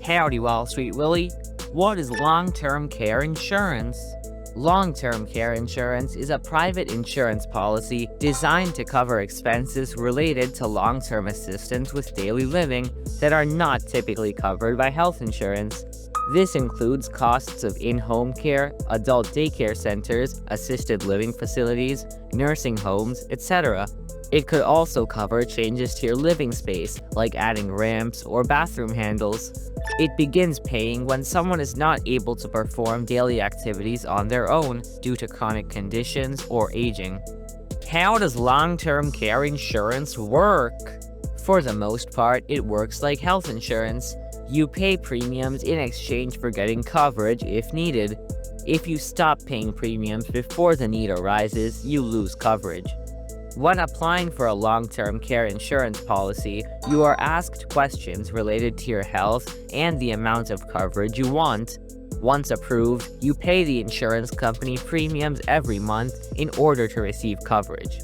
Howdy, Wall Street Willie. What is long-term care insurance? Long-term care insurance is a private insurance policy designed to cover expenses related to long-term assistance with daily living that are not typically covered by health insurance. This includes costs of in-home care, adult daycare centers, assisted living facilities, nursing homes, etc. It could also cover changes to your living space, like adding ramps or bathroom handles. It begins paying when someone is not able to perform daily activities on their own due to chronic conditions or aging. How does long-term care insurance work? For the most part, it works like health insurance. You pay premiums in exchange for getting coverage if needed. If you stop paying premiums before the need arises, you lose coverage. When applying for a long-term care insurance policy, you are asked questions related to your health and the amount of coverage you want. Once approved, you pay the insurance company premiums every month in order to receive coverage.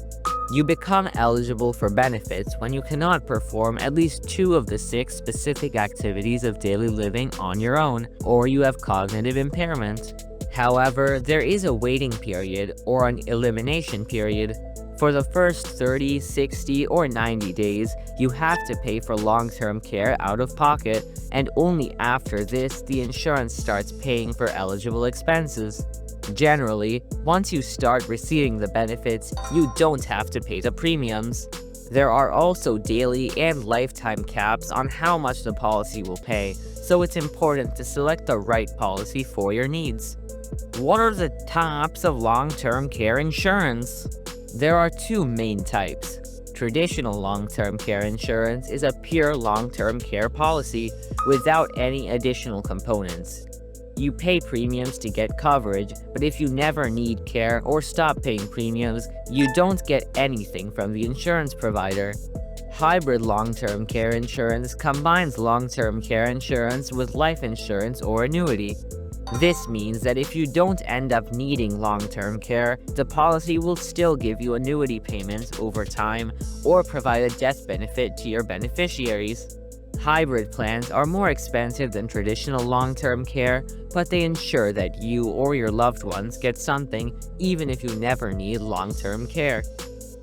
You become eligible for benefits when you cannot perform at least 2 of the 6 specific activities of daily living on your own, or you have cognitive impairment. However, there is a waiting period or an elimination period. For the first 30, 60, or 90 days, you have to pay for long-term care out of pocket, and only after this, the insurance starts paying for eligible expenses. Generally, once you start receiving the benefits, you don't have to pay the premiums. There are also daily and lifetime caps on how much the policy will pay, so it's important to select the right policy for your needs. What are the types of long-term care insurance? There are 2 main types. Traditional long-term care insurance is a pure long-term care policy without any additional components. You pay premiums to get coverage, but if you never need care or stop paying premiums, you don't get anything from the insurance provider. Hybrid long-term care insurance combines long-term care insurance with life insurance or annuity. This means that if you don't end up needing long-term care, the policy will still give you annuity payments over time or provide a death benefit to your beneficiaries. Hybrid plans are more expensive than traditional long-term care, but they ensure that you or your loved ones get something even if you never need long-term care.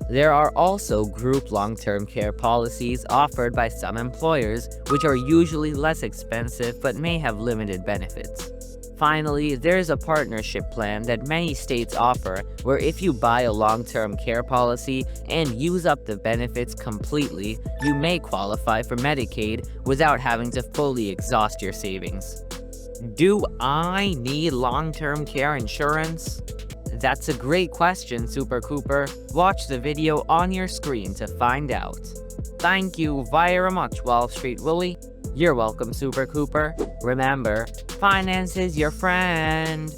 There are also group long-term care policies offered by some employers, which are usually less expensive but may have limited benefits. Finally, there is a partnership plan that many states offer, where if you buy a long-term care policy and use up the benefits completely, you may qualify for Medicaid without having to fully exhaust your savings. Do I need long-term care insurance? That's a great question, Super Cooper. Watch the video on your screen to find out. Thank you very much, Wall Street Willie. You're welcome, Super Cooper. Remember, finance is your friend.